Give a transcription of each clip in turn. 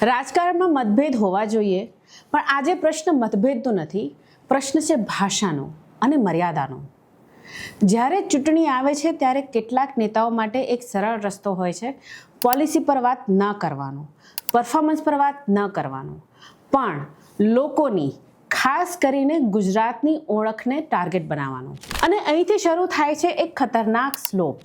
રાજકારણમાં મતભેદ હોવા જોઈએ, પણ આજે પ્રશ્ન મતભેદનો નથી, પ્રશ્ન છે ભાષાનો અને મર્યાદાનો. જ્યારે ચૂંટણી આવે છે ત્યારે કેટલાક નેતાઓ માટે એક સરળ રસ્તો હોય છે પોલિસી પર વાત ન કરવાનો, પરફોર્મન્સ પર વાત ન કરવાનો, પણ લોકોની ખાસ કરીને ગુજરાતની ઓળખને ટાર્ગેટ બનાવવાનું. અને અહીંથી શરૂ થાય છે એક ખતરનાક સ્લોપ.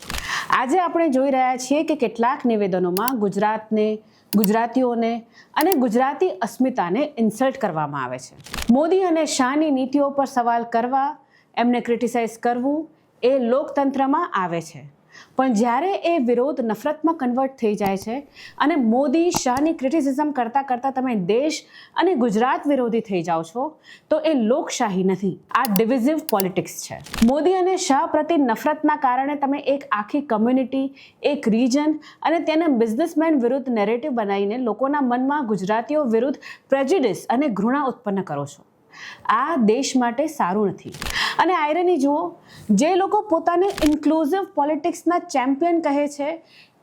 આજે આપણે જોઈ રહ્યા છીએ કે કેટલાક નિવેદનોમાં ગુજરાતને, ગુજરાતીઓને અને ગુજરાતી અસ્મિતાને ઇન્સલ્ટ કરવામાં આવે છે. મોદી અને શાહની નીતિઓ પર સવાલ કરવા, એમને ક્રિટિસાઇઝ કરવું એ લોકતંત્રમાં આવે છે. પણ જ્યારે એ વિરોધ નફરતમાં કન્વર્ટ થઈ જાય છે અને મોદી શાહની ક્રિટિસિઝમ કરતાં કરતાં તમે દેશ અને ગુજરાત વિરોધી થઈ જાઓ છો, તો એ લોકશાહી નથી, આ ડિવિઝિવ પોલિટિક્સ છે. મોદી અને શાહ પ્રત્યે નફરતના કારણે તમે એક આખી કમ્યુનિટી, એક રીજન અને તેને બિઝનેસમેન વિરુદ્ધ નેરેટિવ બનાવીને લોકોના મનમાં ગુજરાતીઓ વિરુદ્ધ પ્રેજ્યુડિસ અને ઘૃણા ઉત્પન્ન કરો છો. આ દેશ માટે સારું નથી. અને આયરની જુઓ, જે લોકો પોતાને ઇન્ક્લુઝિવ પોલિટિક્સના ચેમ્પિયન કહે છે,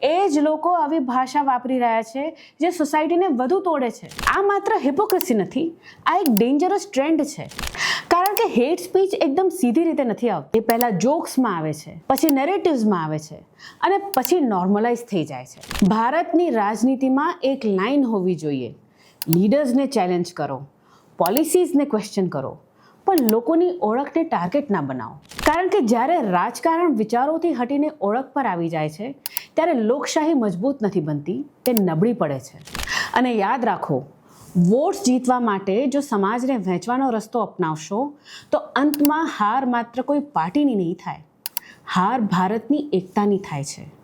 એ જ લોકો આવી ભાષા વાપરી રહ્યા છે જે સોસાયટીને વધુ તોડે છે. આ માત્ર હિપોક્રેસી નથી, આ એક ડેન્જરસ ટ્રેન્ડ છે. કારણ કે હેટ સ્પીચ એકદમ સીધી રીતે નથી આવતી. એ પહેલાં જોક્સમાં આવે છે, પછી નેરેટિવ્સમાં આવે છે અને પછી નોર્મલાઇઝ થઈ જાય છે. ભારતની રાજનીતિમાં એક લાઇન હોવી જોઈએ: લીડર્સને ચેલેન્જ કરો, પોલિસીઝને ક્વેશ્ચન કરો, પણ લોકોની ઓળખને ટાર્ગેટ ના બનાવો. કારણ કે જ્યારે રાજકારણ વિચારોથી હટીને ઓળખ પર આવી જાય છે ત્યારે લોકશાહી મજબૂત નથી બનતી, તે નબળી પડે છે. અને યાદ રાખો, વોટ્સ જીતવા માટે જો સમાજને વહેંચવાનો રસ્તો અપનાવશો તો અંતમાં હાર માત્ર કોઈ પાર્ટીની નહીં થાય, હાર ભારતની એકતાની થાય છે.